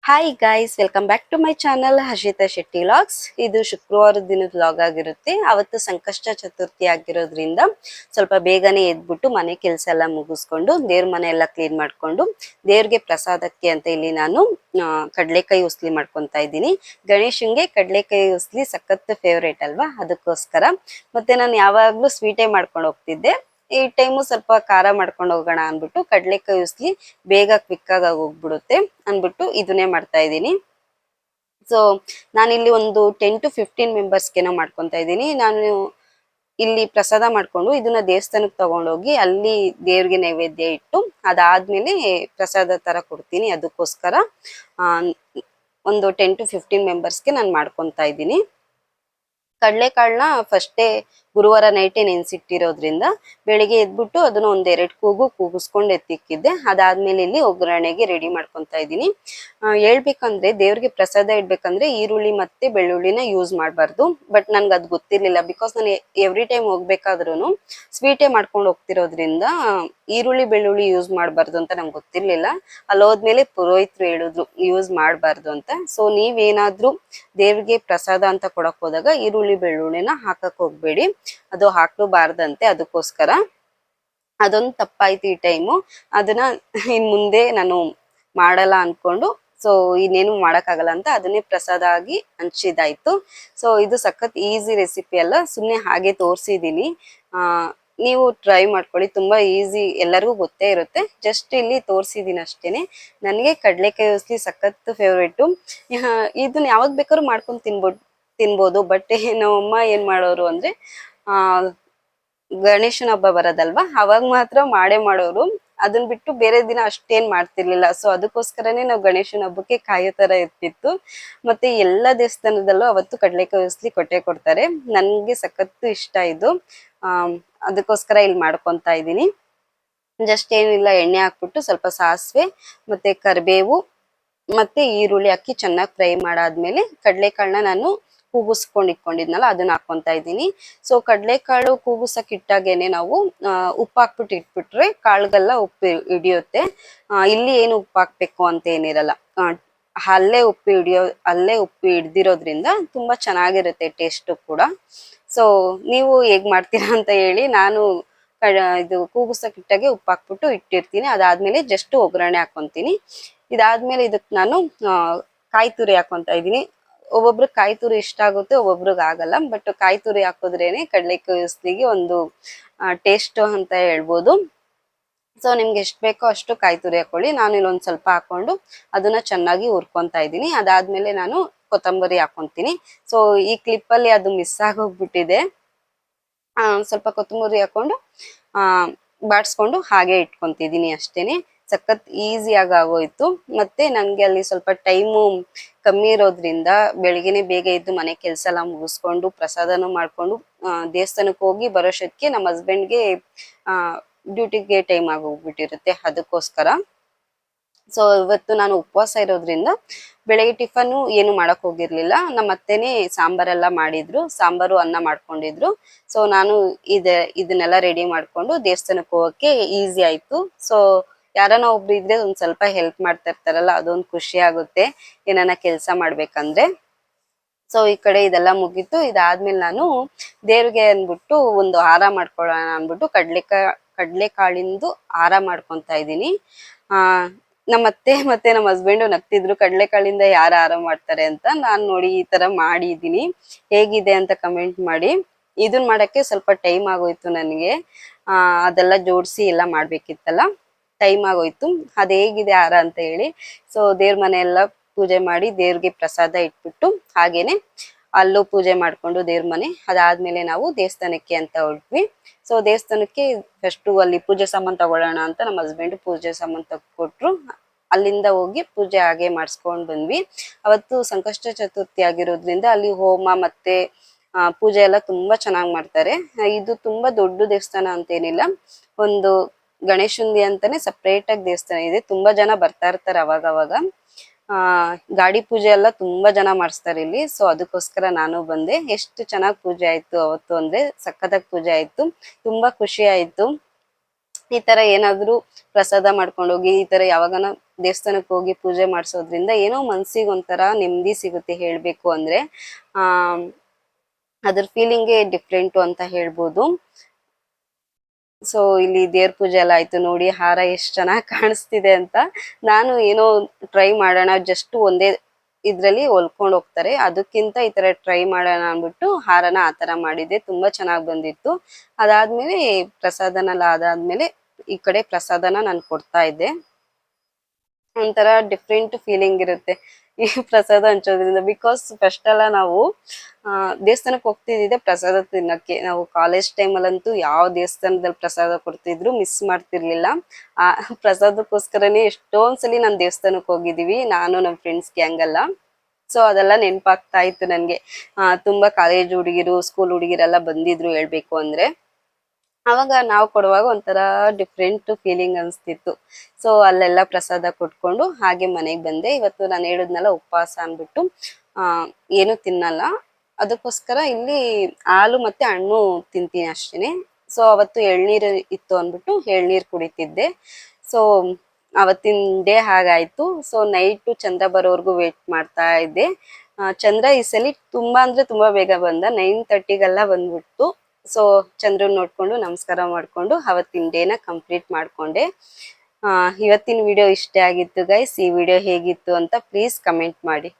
Hi guys, welcome back to my channel Harshita Shetty vlogs. ಇದು ಶುಕ್ರವಾರದ ದಿನದ ವ್ಲಾಗ್ ಆಗಿರುತ್ತೆ. ಅವತ್ತು ಸಂಕಷ್ಟ ಚತುರ್ಥಿ ಆಗಿರೋದ್ರಿಂದ ಸ್ವಲ್ಪ ಬೇಗನೆ ಎದ್ಬಿಟ್ಟು ಮನೆ ಕೆಲಸ ಎಲ್ಲ ಮುಗಿಸ್ಕೊಂಡು ದೇವ್ರ ಮನೆ ಎಲ್ಲ ಕ್ಲೀನ್ ಮಾಡ್ಕೊಂಡು ದೇವ್ರಿಗೆ ಪ್ರಸಾದಕ್ಕೆ ಅಂತ ಇಲ್ಲಿ ನಾನು ಕಡಲೆಕಾಯಿ ಉಸ್ಲಿ ಮಾಡ್ಕೊತಾ ಇದ್ದೀನಿ. ಗಣೇಶನ್ಗೆ ಕಡಲೆಕಾಯಿ ಉಸ್ಲಿ ಸಖತ್ ಫೇವ್ರೇಟ್ ಅಲ್ವಾ, ಅದಕ್ಕೋಸ್ಕರ. ಮತ್ತೆ ನಾನು ಯಾವಾಗ್ಲೂ ಸ್ವೀಟೇ ಮಾಡ್ಕೊಂಡು ಹೋಗ್ತಿದ್ದೆ. ಈ ಟೈಮು ಸ್ವಲ್ಪ ಖಾರ ಮಾಡ್ಕೊಂಡು ಹೋಗೋಣ ಅನ್ಬಿಟ್ಟು ಕಡಲೆಕಾಯಿ ಉಸ್ಲಿ ಬೇಗ ಕ್ವಿಕ್ ಆಗಿ ಹೋಗ್ಬಿಡುತ್ತೆ ಅನ್ಬಿಟ್ಟು ಇದನ್ನೇ ಮಾಡ್ತಾ ಇದ್ದೀನಿ. ಸೊ ನಾನಿಲ್ಲಿ ಒಂದು 10 to 15 ಮೆಂಬರ್ಸ್ಗೆನೋ ಮಾಡ್ಕೊತಾ ಇದ್ದೀನಿ. ನಾನು ಇಲ್ಲಿ ಪ್ರಸಾದ ಮಾಡ್ಕೊಂಡು ಇದನ್ನ ದೇವಸ್ಥಾನಕ್ಕೆ ತಗೊಂಡೋಗಿ ಅಲ್ಲಿ ದೇವ್ರಿಗೆ ನೈವೇದ್ಯ ಇಟ್ಟು ಅದಾದ್ಮೇಲೆ ಪ್ರಸಾದ ತರ ಕೊಡ್ತೀನಿ. ಅದಕ್ಕೋಸ್ಕರ ಒಂದು 10 to 15 ಮೆಂಬರ್ಸ್ಗೆ ನಾನು ಮಾಡ್ಕೊತಾ ಇದ್ದೀನಿ. ಕಡಲೆಕಾಳನ್ನ ಫಸ್ಟೇ ಗುರುವಾರ ನೈಟೇ ನೆನ್ಸಿಟ್ಟಿರೋದ್ರಿಂದ ಬೆಳಿಗ್ಗೆ ಎದ್ಬಿಟ್ಟು ಅದನ್ನ ಒಂದೆರಡು ಕೂಗಿಸ್ಕೊಂಡು ಎತ್ತಿಕ್ಕಿದ್ದೆ. ಅದಾದ್ಮೇಲೆ ಇಲ್ಲಿ ಒಗ್ಗರಣೆಗೆ ರೆಡಿ ಮಾಡ್ಕೊತಾ ಇದ್ದೀನಿ. ಹೇಳ್ಬೇಕಂದ್ರೆ ದೇವ್ರಿಗೆ ಪ್ರಸಾದ ಇಡ್ಬೇಕಂದ್ರೆ ಈರುಳ್ಳಿ ಮತ್ತೆ ಬೆಳ್ಳುಳ್ಳಿನ ಯೂಸ್ ಮಾಡಬಾರ್ದು. ಬಟ್ ನನ್ಗೆ ಅದು ಗೊತ್ತಿರ್ಲಿಲ್ಲ. ಬಿಕಾಸ್ ನಾನು ಎವ್ರಿ ಟೈಮ್ ಹೋಗ್ಬೇಕಾದ್ರೂ ಸ್ವೀಟೇ ಮಾಡ್ಕೊಂಡು ಹೋಗ್ತಿರೋದ್ರಿಂದ ಈರುಳ್ಳಿ ಬೆಳ್ಳುಳ್ಳಿ ಯೂಸ್ ಮಾಡಬಾರ್ದು ಅಂತ ನಂಗೆ ಗೊತ್ತಿರ್ಲಿಲ್ಲ. ಅಲ್ಲಿ ಹೋದ್ಮೇಲೆ ಪುರೋಹಿತರು ಹೇಳಿದ್ರು ಯೂಸ್ ಮಾಡಬಾರ್ದು ಅಂತ. ಸೊ ನೀವೇನಾದ್ರೂ ದೇವ್ರಿಗೆ ಪ್ರಸಾದ ಅಂತ ಕೊಡಕ್ ಹೋದಾಗ ಈರುಳ್ಳಿ ಬೆಳ್ಳುಳ್ಳಿನ ಹಾಕಕ್ ಹೋಗ್ಬೇಡಿ, ಅದು ಹಾಕಬಾರ್ದಂತೆ. ಅದಕ್ಕೋಸ್ಕರ ಅದೊಂದು ತಪ್ಪಾಯ್ತು ಈ ಟೈಮು. ಅದನ್ನ ಇನ್ ಮುಂದೆ ನಾನು ಮಾಡಲ್ಲ ಅನ್ಕೊಂಡು ಸೊ ಇನ್ನೇನು ಮಾಡಕ್ಕಾಗಲ್ಲ ಅಂತ ಅದನ್ನೇ ಪ್ರಸಾದ ಆಗಿ ಹಂಚಿದಾಯ್ತು. ಸೊ ಇದು ಸಖತ್ ಈಸಿ ರೆಸಿಪಿ ಅಲ್ಲ, ಸುಮ್ನೆ ಹಾಗೆ ತೋರ್ಸಿದೀನಿ. ನೀವು ಟ್ರೈ ಮಾಡ್ಕೊಳ್ಳಿ, ತುಂಬಾ ಈಸಿ, ಎಲ್ಲರಿಗೂ ಗೊತ್ತೇ ಇರುತ್ತೆ. ಜಸ್ಟ್ ಇಲ್ಲಿ ತೋರ್ಸಿದೀನಿ ಅಷ್ಟೇನೆ. ನನಗೆ ಕಡಲೆಕಾಯಿ ಉಸ್ಲಿ ಸಖತ್ ಫೇವ್ರೇಟು. ಇದನ್ನ ಯಾವಾಗ ಬೇಕಾದ್ರೂ ಮಾಡ್ಕೊಂಡು ತಿನ್ಬೋದು. ಬಟ್ ನಮ್ಮಮ್ಮ ಏನ್ ಮಾಡೋರು ಅಂದ್ರೆ ಗಣೇಶನ ಹಬ್ಬ ಬರೋದಲ್ವಾ, ಅವಾಗ ಮಾತ್ರ ಮಾಡೋರು. ಅದನ್ ಬಿಟ್ಟು ಬೇರೆ ದಿನ ಅಷ್ಟೇನ್ ಮಾಡ್ತಿರ್ಲಿಲ್ಲ. ಸೊ ಅದಕ್ಕೋಸ್ಕರನೇ ನಾವು ಗಣೇಶನ ಹಬ್ಬಕ್ಕೆ ಕಾಯೋ ತರ ಇರ್ತಿತ್ತು. ಮತ್ತೆ ಎಲ್ಲಾ ದೇವಸ್ಥಾನದಲ್ಲೂ ಅವತ್ತು ಕಡಲೆಕಾಯಿ ಉಸ್ಲಿ ಕೊಟ್ಟೆ ಕೊಡ್ತಾರೆ. ನನ್ಗೆ ಸಖತ್ತು ಇಷ್ಟ ಇದು. ಅದಕ್ಕೋಸ್ಕರ ಇಲ್ಲಿ ಮಾಡ್ಕೊತಾ ಇದ್ದೀನಿ. ಜಸ್ಟ್ ಏನಿಲ್ಲ, ಎಣ್ಣೆ ಹಾಕ್ಬಿಟ್ಟು ಸ್ವಲ್ಪ ಸಾಸಿವೆ ಮತ್ತೆ ಕರಿಬೇವು ಮತ್ತೆ ಈರುಳ್ಳಿ ಹಾಕಿ ಚೆನ್ನಾಗಿ ಫ್ರೈ ಮಾಡಾದ್ಮೇಲೆ ಕಡಲೆಕಾಳನ್ನ ನಾನು ಇಟ್ಕೊಂಡಿದ್ನಲ್ಲ ಅದನ್ನ ಹಾಕೊಂತಾ ಇದ್ದೀನಿ. ಸೊ ಕಡಲೆಕಾಳು ಕೂಗುಸಕ್ ಇಟ್ಟಾಗೇನೆ ನಾವು ಉಪ್ಪು ಹಾಕ್ಬಿಟ್ಟು ಇಟ್ಬಿಟ್ರೆ ಕಾಳುಗೆಲ್ಲ ಉಪ್ಪು ಹಿಡಿಯುತ್ತೆ. ಇಲ್ಲಿ ಏನು ಉಪ್ಪು ಹಾಕ್ಬೇಕು ಅಂತ ಏನಿರಲ್ಲ. ಅಲ್ಲೇ ಉಪ್ಪು ಹಿಡ್ದಿರೋದ್ರಿಂದ ತುಂಬಾ ಚೆನ್ನಾಗಿರುತ್ತೆ ಟೇಸ್ಟ್ ಕೂಡ. ಸೊ ನೀವು ಹೇಗ್ ಮಾಡ್ತೀರಾ ಅಂತ ಹೇಳಿ. ನಾನು ಇದು ಕೂಗುಸಕ್ ಇಟ್ಟಾಗೆ ಉಪ್ಪು ಹಾಕ್ಬಿಟ್ಟು ಇಟ್ಟಿರ್ತೀನಿ. ಅದಾದ್ಮೇಲೆ ಜಸ್ಟ್ ಒಗ್ಗರಣೆ ಹಾಕೊಂತೀನಿ. ಇದಾದ್ಮೇಲೆ ಇದಕ್ ನಾನು ಕಾಯಿ ತುರಿ ಹಾಕೊಂತಾ ಇದೀನಿ. ಒಬ್ಬೊಬ್ರಿಗೆ ಕಾಯಿ ತುರಿ ಇಷ್ಟ ಆಗುತ್ತೆ, ಒಬ್ಬೊಬ್ರಿಗೆ ಆಗಲ್ಲ. ಬಟ್ ಕಾಯಿ ತುರಿ ಹಾಕೋದ್ರೇನೆ ಕಡಲೆಕಾಯಿ ಉಸ್ಲಿಗೆ ಒಂದು ಟೇಸ್ಟ್ ಅಂತ ಹೇಳ್ಬೋದು. ಸೊ ನಿಮ್ಗೆ ಎಷ್ಟು ಬೇಕೋ ಅಷ್ಟು ಕಾಯಿ ತುರಿ ಹಾಕೊಳ್ಳಿ. ನಾನು ಇಲ್ಲೊಂದ್ ಸ್ವಲ್ಪ ಹಾಕೊಂಡು ಅದನ್ನ ಚೆನ್ನಾಗಿ ಹುರ್ಕೊಂತಾ ಇದ್ದೀನಿ. ಅದಾದ್ಮೇಲೆ ನಾನು ಕೊತ್ತಂಬರಿ ಹಾಕೊಂತೀನಿ. ಸೊ ಈ ಕ್ಲಿಪ್ ಅಲ್ಲಿ ಅದು ಮಿಸ್ ಆಗೋಗ್ಬಿಟ್ಟಿದೆ. ಸ್ವಲ್ಪ ಕೊತ್ತಂಬರಿ ಹಾಕೊಂಡು ಬಾಡ್ಸ್ಕೊಂಡು ಹಾಗೆ ಇಟ್ಕೊಂತಿದೀನಿ ಅಷ್ಟೇನೆ. ಸಖತ್ ಈಸಿಯಾಗಿ ಆಗೋಯ್ತು. ಮತ್ತೆ ನಂಗೆ ಅಲ್ಲಿ ಸ್ವಲ್ಪ ಟೈಮು ಕಮ್ಮಿ ಇರೋದ್ರಿಂದ ಬೆಳಿಗ್ಗೆನೆ ಬೇಗ ಎದ್ದು ಮನೆ ಕೆಲಸ ಎಲ್ಲ ಮುಗಿಸ್ಕೊಂಡು ಪ್ರಸಾದನೂ ಮಾಡ್ಕೊಂಡು ದೇವಸ್ಥಾನಕ್ಕೆ ಹೋಗಿ ಬರೋಷ್ಟೊತ್ತಿಗೆ ನಮ್ಮ ಹಸ್ಬೆಂಡ್ಗೆ ಡ್ಯೂಟಿಗೆ ಟೈಮ್ ಆಗೋಗ್ಬಿಟ್ಟಿರುತ್ತೆ. ಅದಕ್ಕೋಸ್ಕರ ಸೊ ಇವತ್ತು ನಾನು ಉಪವಾಸ ಇರೋದ್ರಿಂದ ಬೆಳಗ್ಗೆ ಟಿಫನ್ ಏನು ಮಾಡಕ್ ಹೋಗಿರ್ಲಿಲ್ಲ. ನಮ್ಮ ಅತ್ತೆನೇ ಸಾಂಬಾರೆಲ್ಲ ಮಾಡಿದ್ರು, ಸಾಂಬಾರು ಅನ್ನ ಮಾಡ್ಕೊಂಡಿದ್ರು. ಸೊ ನಾನು ಇದನ್ನೆಲ್ಲ ರೆಡಿ ಮಾಡ್ಕೊಂಡು ದೇವಸ್ಥಾನಕ್ಕೆ ಹೋಗಕ್ಕೆ ಈಸಿ ಆಯ್ತು. ಸೊ ಯಾರನ್ನ ಒಬ್ರು ಇದ್ರೆ ಒಂದ್ ಸ್ವಲ್ಪ ಹೆಲ್ಪ್ ಮಾಡ್ತಾ ಇರ್ತಾರಲ್ಲ, ಅದೊಂದು ಖುಷಿ ಆಗುತ್ತೆ ಏನಾನ ಕೆಲ್ಸ ಮಾಡ್ಬೇಕಂದ್ರೆ. ಸೊ ಈ ಕಡೆ ಇದೆಲ್ಲ ಮುಗೀತು. ಇದಾದ್ಮೇಲೆ ನಾನು ದೇವ್ರಿಗೆ ಅನ್ಬಿಟ್ಟು ಒಂದು ಹಾರ ಮಾಡ್ಕೊಳ್ಳೋಣ ಅನ್ಬಿಟ್ಟು ಕಡ್ಲೆಕಾಳಿಂದು ಹಾರ ಮಾಡ್ಕೊತಾ ಇದ್ದೀನಿ. ನಮ್ಮ ಅತ್ತೆ ಮತ್ತೆ ನಮ್ಮ ಹಸ್ಬೆಂಡು ನಗ್ತಿದ್ರು, ಕಡಲೆಕಾಳಿಂದ ಯಾರು ಹಾರ ಮಾಡ್ತಾರೆ ಅಂತ. ನಾನ್ ನೋಡಿ ಈ ತರ ಮಾಡಿದೀನಿ, ಹೇಗಿದೆ ಅಂತ ಕಮೆಂಟ್ ಮಾಡಿ. ಇದನ್ ಮಾಡಕ್ಕೆ ಸ್ವಲ್ಪ ಟೈಮ್ ಆಗೋಯ್ತು ನನಗೆ. ಅದೆಲ್ಲ ಜೋಡಿಸಿ ಎಲ್ಲ ಮಾಡ್ಬೇಕಿತ್ತಲ್ಲ, ಟೈಮ್ ಆಗೋಯ್ತು. ಅದ್ ಹೇಗಿದೆ ಹಾರ ಅಂತ ಹೇಳಿ. ಸೊ ದೇವ್ರ ಮನೆ ಎಲ್ಲ ಪೂಜೆ ಮಾಡಿ ದೇವ್ರಿಗೆ ಪ್ರಸಾದ ಇಟ್ಬಿಟ್ಟು ಹಾಗೇನೆ ಅಲ್ಲೂ ಪೂಜೆ ಮಾಡ್ಕೊಂಡು ದೇವ್ರ ಮನೆ, ಅದಾದ್ಮೇಲೆ ನಾವು ದೇವಸ್ಥಾನಕ್ಕೆ ಅಂತ ಹೊರಟ್ವಿ. ಸೊ ದೇವಸ್ಥಾನಕ್ಕೆ ಫಸ್ಟ್ ಅಲ್ಲಿ ಪೂಜೆ ಸಾಮಾನ್ ತಗೊಳ್ಳೋಣ ಅಂತ ನಮ್ಮ ಹಸ್ಬೆಂಡ್ ಪೂಜೆ ಸಾಮಾನ್ ತಗೊಟ್ರು. ಅಲ್ಲಿಂದ ಹೋಗಿ ಪೂಜೆ ಹಾಗೆ ಮಾಡಿಸ್ಕೊಂಡ್ ಬಂದ್ವಿ. ಅವತ್ತು ಸಂಕಷ್ಟ ಚತುರ್ಥಿ ಆಗಿರೋದ್ರಿಂದ ಅಲ್ಲಿ ಹೋಮ ಮತ್ತೆ ಪೂಜೆ ಎಲ್ಲ ತುಂಬಾ ಚೆನ್ನಾಗ್ ಮಾಡ್ತಾರೆ. ಇದು ತುಂಬಾ ದೊಡ್ಡ ದೇವಸ್ಥಾನ ಅಂತೇನಿಲ್ಲ, ಒಂದು ಗಣೇಶಂದಿ ಅಂತಾನೆ ಸಪ್ರೇಟ್ ಆಗಿ ದೇವಸ್ಥಾನ ಇದೆ. ತುಂಬಾ ಜನ ಬರ್ತಾ ಇರ್ತಾರೆ ಅವಾಗ. ಗಾಡಿ ಪೂಜೆ ಎಲ್ಲ ತುಂಬಾ ಜನ ಮಾಡಿಸ್ತಾರೆ ಇಲ್ಲಿ. ಸೊ ಅದಕ್ಕೋಸ್ಕರ ನಾನು ಬಂದೆ. ಎಷ್ಟು ಚೆನ್ನಾಗಿ ಪೂಜೆ ಆಯ್ತು ಅವತ್ತು ಅಂದ್ರೆ, ಸಖತ್ತಾಗಿ ಪೂಜೆ ಆಯ್ತು. ತುಂಬಾ ಖುಷಿ ಆಯ್ತು. ಈ ತರ ಏನಾದ್ರು ಪ್ರಸಾದ ಮಾಡ್ಕೊಂಡೋಗಿ ಈ ತರ ಯಾವಾಗನ ದೇವಸ್ಥಾನಕ್ಕೆ ಹೋಗಿ ಪೂಜೆ ಮಾಡಿಸೋದ್ರಿಂದ ಏನೋ ಮನ್ಸಿಗೆ ಒಂಥರ ನೆಮ್ಮದಿ ಸಿಗುತ್ತೆ ಹೇಳ್ಬೇಕು ಅಂದ್ರೆ. ಆ ಅದ್ರ ಫೀಲಿಂಗೇ ಡಿಫ್ರೆಂಟು ಅಂತ ಹೇಳ್ಬೋದು. ಸೊ ಇಲ್ಲಿ ದೇವ್ರ ಪೂಜೆ ಎಲ್ಲ ಆಯ್ತು ನೋಡಿ, ಹಾರ ಎಷ್ಟು ಚೆನ್ನಾಗಿ ಕಾಣಿಸ್ತಿದೆ ಅಂತ. ನಾನು ಏನೋ ಟ್ರೈ ಮಾಡೋಣ, ಜಸ್ಟ್ ಒಂದೇ ಇದ್ರಲ್ಲಿ ಹೊಲ್ಕೊಂಡು ಹೋಗ್ತಾರೆ, ಅದಕ್ಕಿಂತ ಈ ತರ ಟ್ರೈ ಮಾಡೋಣ ಅಂದ್ಬಿಟ್ಟು ಹಾರನ ಆ ತರ ಮಾಡಿದ್ದೆ. ತುಂಬಾ ಚೆನ್ನಾಗಿ ಬಂದಿತ್ತು. ಅದಾದ್ಮೇಲೆ ಪ್ರಸಾದನೆಲ್ಲ ಅದಾದ್ಮೇಲೆ ಈ ಕಡೆ ಪ್ರಸಾದನ ನಾನು ಕೊಡ್ತಾ ಇದ್ದೆ. ಒಂಥರ ಡಿಫ್ರೆಂಟ್ ಫೀಲಿಂಗ್ ಇರುತ್ತೆ ಈ ಪ್ರಸಾದ ಹಂಚೋದ್ರಿಂದ. ಬಿಕಾಸ್ ಫಸ್ಟ್ ಎಲ್ಲ ನಾವು ದೇವಸ್ಥಾನಕ್ಕೆ ಹೋಗ್ತಿದ್ದೆ ಪ್ರಸಾದ ತಿನ್ನಕ್ಕೆ. ನಾವು ಕಾಲೇಜ್ ಟೈಮಲ್ಲಂತೂ ಯಾವ ದೇವಸ್ಥಾನದಲ್ಲಿ ಪ್ರಸಾದ ಕೊಡ್ತಿದ್ರು ಮಿಸ್ ಮಾಡ್ತಿರ್ಲಿಲ್ಲ. ಆ ಪ್ರಸಾದಕ್ಕೋಸ್ಕರನೇ ಎಷ್ಟೊಂದ್ಸಲಿ ನಾನು ದೇವಸ್ಥಾನಕ್ಕೆ ಹೋಗಿದೀವಿ, ನಾನು ನಮ್ಮ ಫ್ರೆಂಡ್ಸ್ ಗ್ಯಾಂಗ್ ಎಲ್ಲ. ಸೊ ಅದೆಲ್ಲ ನೆನಪಾಗ್ತಾ ಇತ್ತು ನನ್ಗೆ. ತುಂಬಾ ಕಾಲೇಜ್ ಹುಡುಗಿರು, ಸ್ಕೂಲ್ ಹುಡುಗಿರೆಲ್ಲ ಬಂದಿದ್ರು ಹೇಳ್ಬೇಕು ಅಂದ್ರೆ. ಅವಾಗ ನಾವು ಕೊಡುವಾಗ ಒಂಥರ ಡಿಫ್ರೆಂಟ್ ಫೀಲಿಂಗ್ ಅನಿಸ್ತಿತ್ತು. ಸೊ ಅಲ್ಲೆಲ್ಲ ಪ್ರಸಾದ ಕೊಟ್ಕೊಂಡು ಹಾಗೆ ಮನೆಗೆ ಬಂದೆ. ಇವತ್ತು ನಾನು ಹೇಳಿದ್ನಲ್ಲ ಉಪವಾಸ ಅಂದ್ಬಿಟ್ಟು ಏನು ತಿನ್ನಲ್ಲ, ಅದಕ್ಕೋಸ್ಕರ ಇಲ್ಲಿ ಹಾಲು ಮತ್ತೆ ಹಣ್ಣು ತಿಂತೀನಿ ಅಷ್ಟೇನೆ. ಸೊ ಅವತ್ತು ಎಳ್ನೀರು ಇತ್ತು ಅಂದ್ಬಿಟ್ಟು ಎಳ್ನೀರು ಕುಡಿತಿದ್ದೆ. ಸೊ ಅವತ್ತಿನ ಡೇ ಹಾಗಾಯ್ತು. ಸೊ ನೈಟು ಚಂದ್ರ ಬರೋವರೆಗೂ ವೇಟ್ ಮಾಡ್ತಾ ಇದ್ದೆ. ಚಂದ್ರ ಈ ಸಲ ತುಂಬಾ ಅಂದ್ರೆ ತುಂಬಾ ಬೇಗ ಬಂದ, 9:30ಗೆಲ್ಲ ಬಂದ್ಬಿಟ್ಟು. ಸೊ ಚಂದ್ರನ್ ನೋಡ್ಕೊಂಡು ನಮಸ್ಕಾರ ಮಾಡ್ಕೊಂಡು ಅವತ್ತಿನ ಡೇನ ಕಂಪ್ಲೀಟ್ ಮಾಡ್ಕೊಂಡೆ. ಇವತ್ತಿನ ವಿಡಿಯೋ ಇಷ್ಟೇ ಆಗಿತ್ತು ಗೈಸ್. ಈ ವಿಡಿಯೋ ಹೇಗಿತ್ತು ಅಂತ ಪ್ಲೀಸ್ ಕಮೆಂಟ್ ಮಾಡಿ.